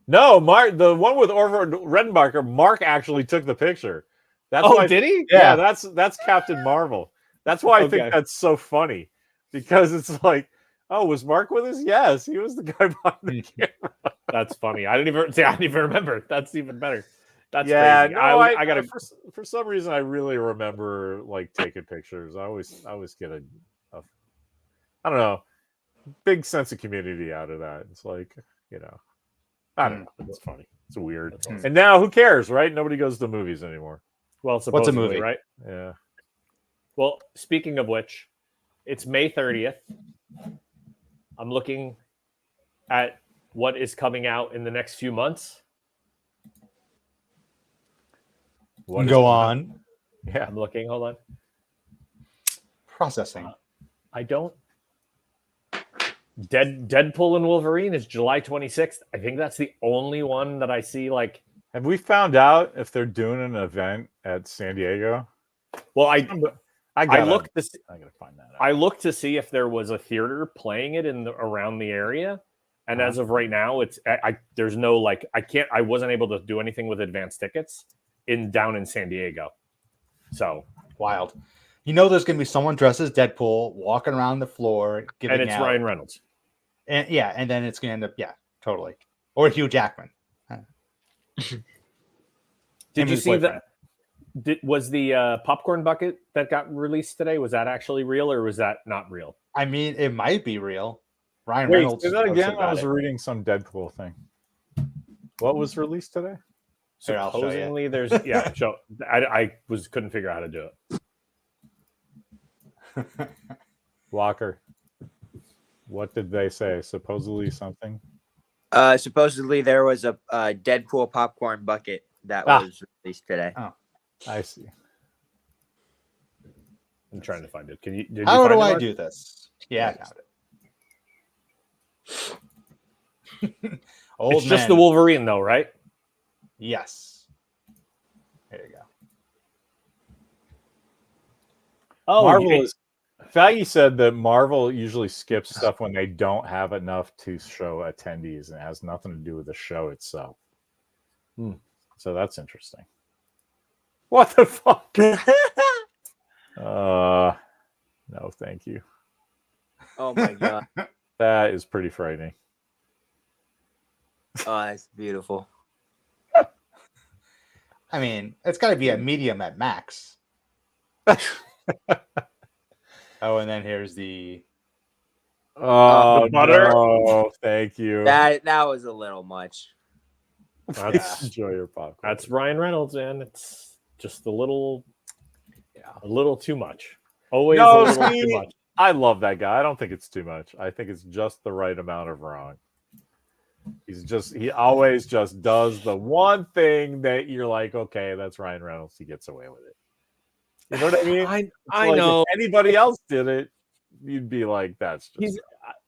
No, Mark. The one with Orville Redenbacher. Mark actually took the picture. That's why, did he? Yeah, that's Captain Marvel. That's why I think that's so funny, because it's like, oh, was Mark with us? Yes, he was the guy behind the camera. That's funny. I didn't even remember. That's even better. That's crazy. No, I gotta for some reason I really remember like taking pictures. I always get a I don't know, big sense of community out of that. It's like, I don't know. It's funny. It's weird. And now who cares, right? Nobody goes to movies anymore. Well, supposedly, movie? right? Yeah. Well, speaking of which, it's May 30th. I'm looking at what is coming out in the next few months. Go on. Yeah. I'm looking. Hold on. Processing. I don't. Deadpool and Wolverine is July 26th. I think that's the only one that I see. Like, have we found out if they're doing an event at San Diego? Well, I looked to see, I gotta find that out. I looked to see if there was a theater playing it around the area, and as of right now, there's no like I wasn't able to do anything with advanced tickets down in San Diego. So wild. You know, there's gonna be someone dressed as Deadpool walking around the floor, and it's Ryan Reynolds. And then it's gonna end up totally, or Hugh Jackman. Did you see that? Was the popcorn bucket that got released today? Was that actually real, or was that not real? I mean, it might be real. Ryan Wait, Reynolds. say that again. I was reading some Deadpool thing. What was released today? Supposedly, there's So I couldn't figure out how to do it. Walker, what did they say? Supposedly something. Supposedly there was a Deadpool popcorn bucket that was released today. Oh, I see. I'm trying to find it. How do I do this? Yeah, I found it. It's just the Wolverine, though, right? Yes. There you go. Oh, Marvel is. Faggy said that Marvel usually skips stuff when they don't have enough to show attendees, and it has nothing to do with the show itself. So that's interesting. What the fuck? No, thank you. Oh my god. That is pretty frightening. Oh, that's beautiful. I mean, it's got to be a medium at max. Oh, and then here's the the butter. No, thank you. That was a little much. Enjoy your popcorn. That's Ryan Reynolds, man. It's just a little too much. Always a little too much. I love that guy. I don't think it's too much. I think it's just the right amount of wrong. He always just does the one thing that you're like, okay, that's Ryan Reynolds. He gets away with it. You know what I mean? I know. If anybody else did it, you'd be like, that's just.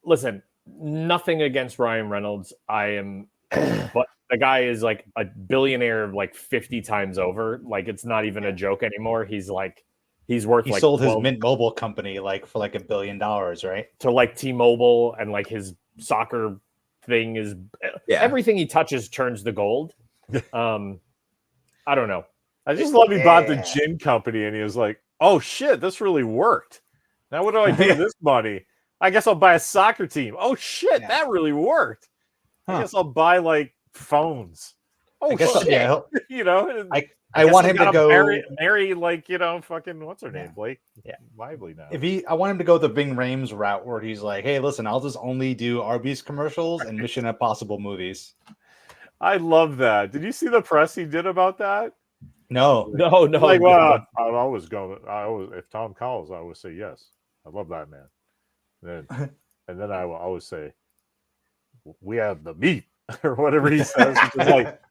Listen, nothing against Ryan Reynolds. But the guy is like a billionaire like 50 times over. Like, it's not even a joke anymore. He's worth he sold his Mint Mobile company for like $1 billion, right? To like T-Mobile, and like his soccer thing is everything he touches turns to gold. I don't know. I just love he bought the gin company and he was like, oh shit, this really worked. Now what do I do with this money? I guess I'll buy a soccer team. Oh shit, that really worked. I guess I'll buy like phones. Oh shit. You know, I want him to go marry like, you know, fucking what's her name? Blake Lively now. I want him to go the Ving Rhames route where he's like, hey, listen, I'll just only do Arby's commercials and Mission Impossible movies. I love that. Did you see the press he did about that? No. Like, well, I'll always go. If Tom calls, I always say yes. I love that man. And then I will always say, we have the meat or whatever he says.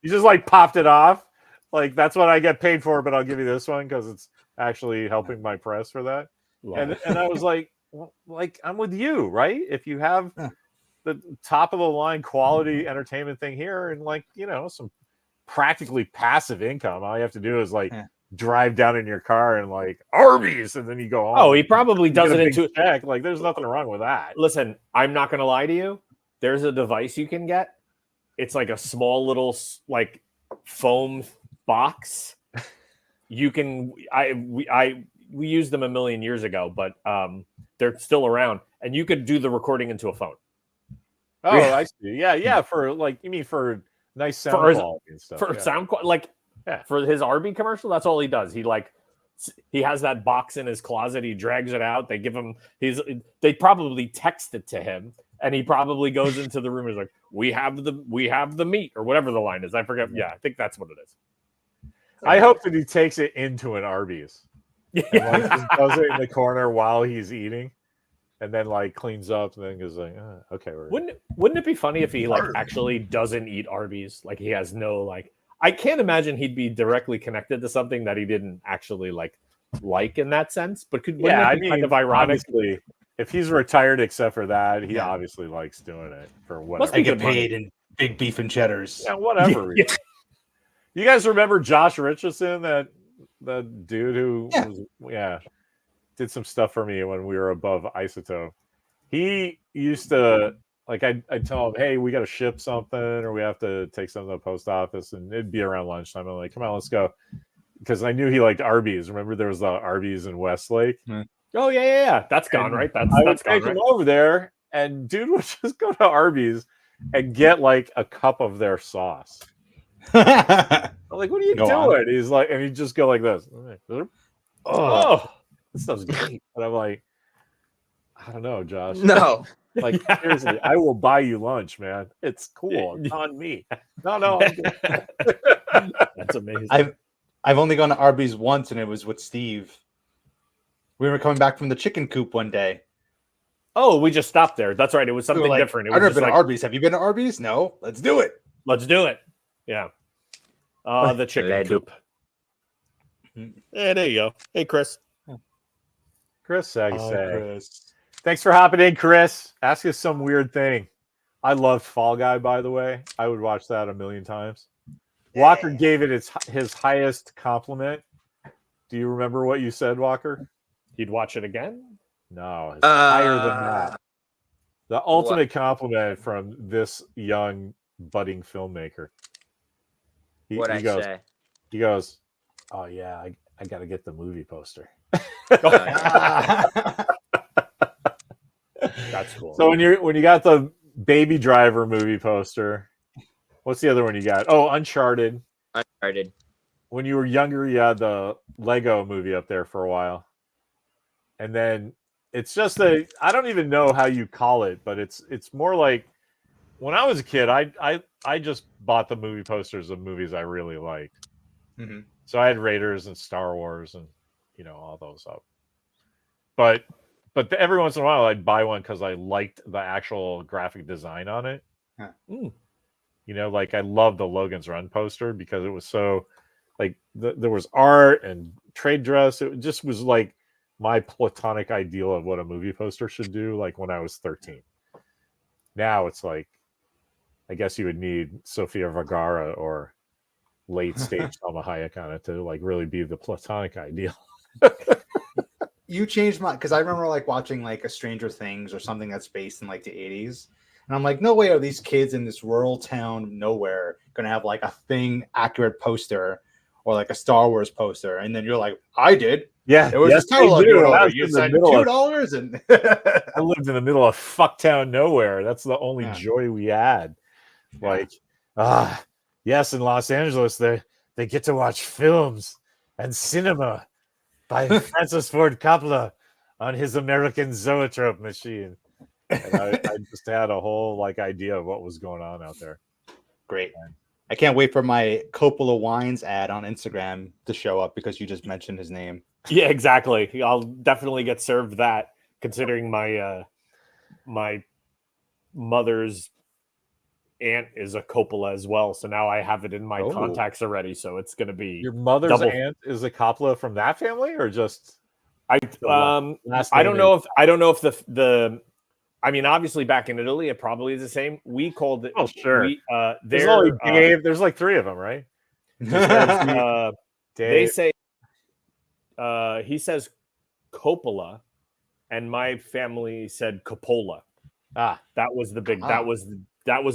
He just like popped it off. Like, that's what I get paid for, but I'll give you this one because it's actually helping my press for that. And I was like, well, like, I'm with you, right? If you have the top of the line quality entertainment thing here and like, you know, some practically passive income, all you have to do is like drive down in your car and like Arby's, and then you go home. Oh, he probably does it into a check. Like, there's nothing wrong with that. Listen, I'm not gonna lie to you. There's a device you can get. It's like a small little like foam box. You can we used them a million years ago, but they're still around, and you could do the recording into a phone. Oh, I see. Yeah. For like, you mean for nice sound quality and stuff. For sound quality, like for his Arby commercial, that's all he does. He has that box in his closet. He drags it out. They give him they probably text it to him, and he probably goes into the room and is like, we have the meat, or whatever the line is. I forget. Yeah, I think that's what it is. I hope that he takes it into an Arby's. And, like, just does it in the corner while he's eating, and then like cleans up, and then goes like, okay. Wouldn't it be funny if he like actually doesn't eat Arby's? Like he has no like. I can't imagine he'd be directly connected to something that he didn't actually like in that sense. But wouldn't it be kind of ironic? Honestly, if he's retired, except for that, he obviously likes doing it for whatever. I get paid in big beef and cheddars. Yeah, whatever. Yeah. You guys remember Josh Richardson, that dude who did some stuff for me when we were above Isotope? He used to like I'd tell him, hey, we got to ship something, or we have to take something to the post office, and it'd be around lunchtime. I'm like, come on, let's go, because I knew he liked Arby's. Remember, there was the Arby's in Westlake. Oh yeah. That's gone, right? That's I would gone, take him over there, and dude would just go to Arby's and get like a cup of their sauce. I'm like, what are you doing? He's like, and he'd just go like this. Oh, this stuff's great. And I'm like, I don't know, Josh. No. Like, seriously, I will buy you lunch, man. It's cool. It's on me. No. That's amazing. I've only gone to Arby's once, and it was with Steve. We were coming back from the chicken coop one day. Oh, we just stopped there. That's right. It was something different. It was I've never been to Arby's. Have you been to Arby's? No. Let's do it. Let's do it. Yeah. The chicken coop. Hey, there you go. Hey, Chris. Chris. Thanks for hopping in, Chris. Ask us some weird thing. I loved Fall Guy, by the way. I would watch that a million times. Walker gave it his highest compliment. Do you remember what you said, Walker? He'd watch it again? No, it's higher than that. The ultimate compliment from this young budding filmmaker. He goes, oh yeah, I got to get the movie poster. That's cool. So when you got the Baby Driver movie poster, what's the other one you got? Oh, Uncharted. When you were younger, you had the Lego movie up there for a while. And then it's just I don't even know how you call it, but it's more like when I was a kid, I just bought the movie posters of movies I really liked. Mm-hmm. So I had Raiders and Star Wars and all those up. But every once in a while I'd buy one because I liked the actual graphic design on it. Huh. Like I loved the Logan's Run poster because it was so like there was art and trade dress. It just was like my platonic ideal of what a movie poster should do, like when I was 13. Now it's like, I guess you would need Sofia Vergara or late stage Salma Hayek on it to like really be the platonic ideal. You changed my, because I remember like watching like a Stranger Things or something that's based in like the 80s. And I'm like, no way are these kids in this rural town nowhere going to have like a thing accurate poster or like a Star Wars poster. And then you're like, I did. Yeah. It was just totally you said $2 and I lived in the middle of fucktown nowhere. That's the only joy we had. Like, yes, in Los Angeles, they get to watch films and cinema by Francis Ford Coppola on his American Zoetrope machine. And I just had a whole like idea of what was going on out there. Great. I can't wait for my Coppola Wines ad on Instagram to show up because you just mentioned his name. Yeah, exactly. I'll definitely get served that, considering my my mother's aunt is a Coppola as well. So now I have it in my contacts already. So it's going to be your mother's aunt is a Coppola from that family, or just I don't know if the I mean, obviously back in Italy, it probably is the same. We called it. Oh, sure. There's only Dave. There's like 3 of them, right? They say he says Coppola, and my family said Coppola. That was the big. That was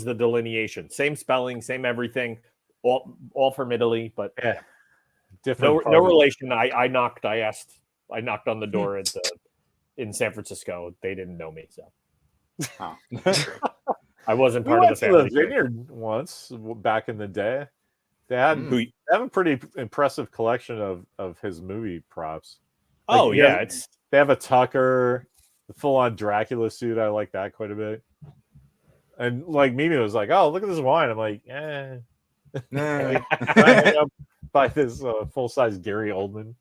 the delineation. Same spelling, same everything. All from Italy, but different. No relation. I knocked on the door in San Francisco. They didn't know me, so. I wasn't part of the family. We went to the vineyard once back in the day. They have a pretty impressive collection of his movie props. Like, they have a Tucker, the full-on Dracula suit. I like that quite a bit. And like Mimi was like, "Oh, look at this wine." I'm like, buy this full size Gary Oldman.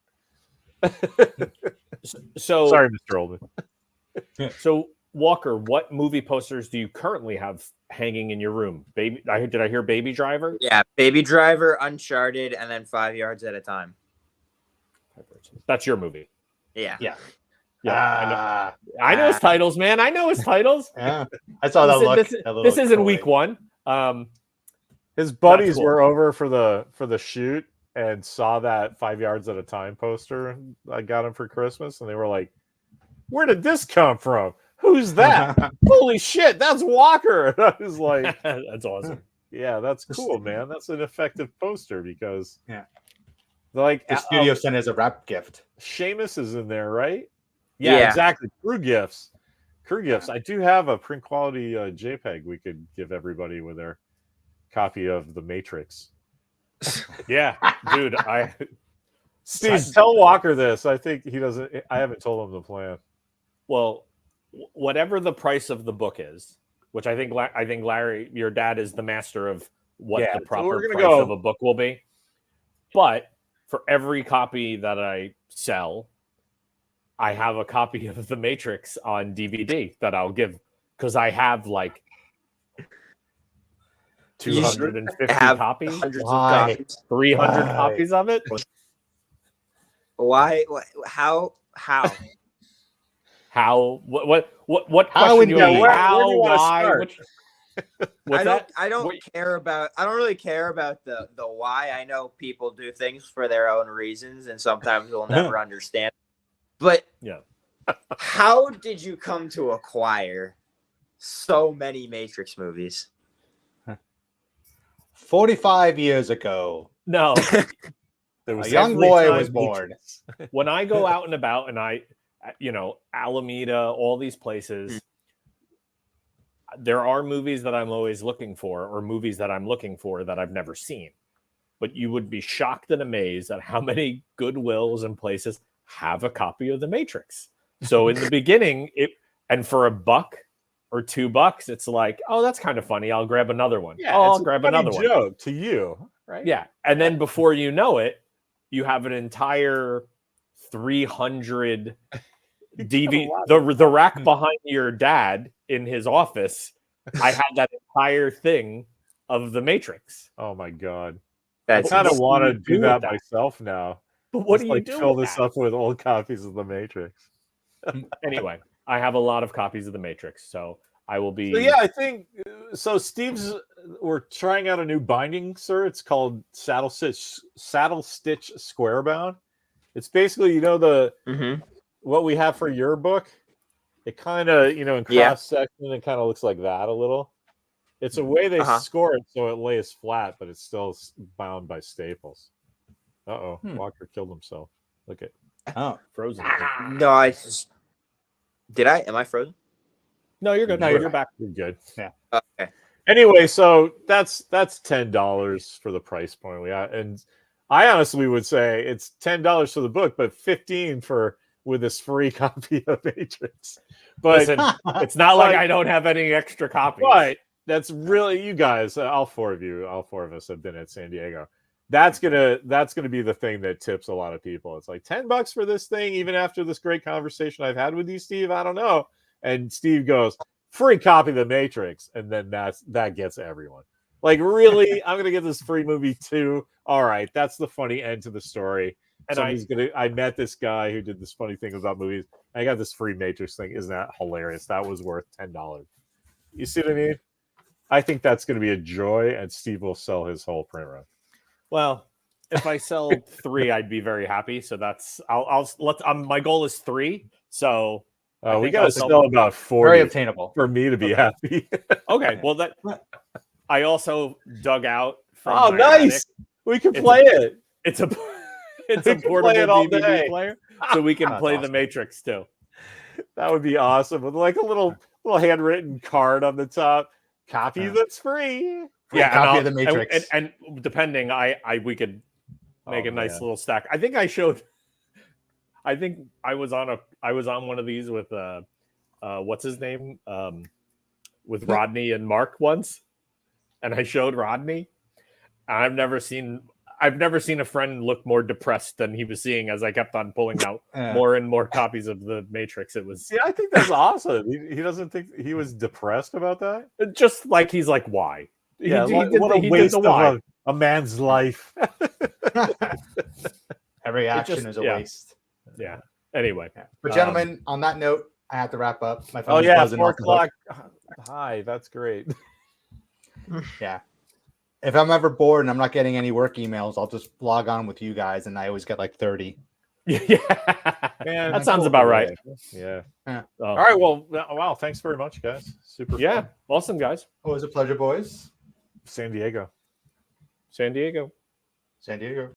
So sorry, Mr. Oldman. So Walker, what movie posters do you currently have hanging in your room? Did I hear Baby Driver? Yeah, Baby Driver, Uncharted, and then 5 Yards at a Time. That's your movie. Yeah. I know his titles, man. I know his titles. Yeah, I saw that look. This isn't week one. His buddies were over for the shoot and saw that 5 Yards at a Time poster I got him for Christmas, and they were like, "Where did this come from? Who's that? Holy shit, that's Walker!" And I was like, "That's awesome. Yeah, that's cool, man. That's an effective poster because like the studio sent as a wrap gift. Seamus is in there, right? Yeah, exactly. Crew gifts. I do have a print quality JPEG we could give everybody with their copy of The Matrix. Yeah, dude. Steve, tell Walker this. I think he doesn't. I haven't told him the plan. Well, whatever the price of the book is, which I think Larry, your dad, is the master of what the proper price of a book will be. But for every copy that I sell, I have a copy of The Matrix on DVD that I'll give because I have like 250 copies, 300 copies of it. Why? How? How? What question do you mean? How? Why? I don't care about. I don't really care about the why. I know people do things for their own reasons, and sometimes we'll never understand. But how did you come to acquire so many Matrix movies? 45 years ago. No. A young boy was born. When I go out and about and Alameda, all these places, there are movies that I'm always looking for or movies that I'm looking for that I've never seen. But you would be shocked and amazed at how many Goodwills and places have a copy of The Matrix. So in the beginning, and for $1 or $2, it's like, oh, that's kind of funny. I'll grab another one. Yeah, I'll grab another one. Joke to you, right? Yeah, and then before you know it, you have an entire 300 DVD. The rack behind your dad in his office. I had that entire thing of The Matrix. Oh my god! I kind of want to do that myself now. But what do you do? Fill this up with old copies of The Matrix. Anyway, I have a lot of copies of The Matrix, so I will be. So yeah, I think so. We're trying out a new binding, sir. It's called Saddle Stitch Squarebound. It's basically what we have for your book. It kind of in cross section, it kind of looks like that a little. It's a way they score it so it lays flat, but it's still bound by staples. Walker killed himself. Look at frozen. No, Am I frozen? No, you're good. No, you're back. You're good. Yeah. Okay. Anyway, so that's $10 for the price point we have, and I honestly would say it's $10 for the book, but $15 with this free copy of Matrix. But listen, it's not like I don't have any extra copies. But that's really you guys. All four of us have been at San Diego. That's gonna be the thing that tips a lot of people. It's like $10 for this thing, even after this great conversation I've had with you, Steve. I don't know. And Steve goes, free copy of The Matrix, and then that gets everyone. Like, really, I'm gonna get this free movie too. All right, that's the funny end to the story. And I met this guy who did this funny thing about movies. I got this free Matrix thing. Isn't that hilarious? That was worth $10. You see what I mean? I think that's going to be a joy, and Steve will sell his whole print run. Well, if I sell 3, I'd be very happy. So that's my goal is 3. So we got to sell about 40. Very obtainable for me to be happy. Okay, well I also dug out. Oh, nice! Attic. We can play it. It's a portable DVD player, so we can play The Matrix too. That would be awesome with like a little handwritten card on the top. Copy that's free. Yeah, copy of The Matrix. And depending, we could make a nice little stack. I think I was on one of these with what's his name? With Rodney and Mark once, and I showed Rodney. I've never seen I've never seen a friend look more depressed than he was seeing as I kept on pulling out more and more copies of the Matrix. It was. Yeah, I think that's awesome. He doesn't think he was depressed about that. Just like he's like, why? Yeah, what a waste of a man's life. Every action is a waste. Yeah. Anyway, but gentlemen, on that note, I have to wrap up. My phone is 4 o'clock. Hi, that's great. Yeah. If I'm ever bored and I'm not getting any work emails, I'll just log on with you guys, and I always get like 30. Yeah, man, that sounds about right. Yeah. All right. Well, wow. Thanks very much, guys. Super. Yeah. Fun. Awesome, guys. Always a pleasure, boys. San Diego. San Diego. San Diego.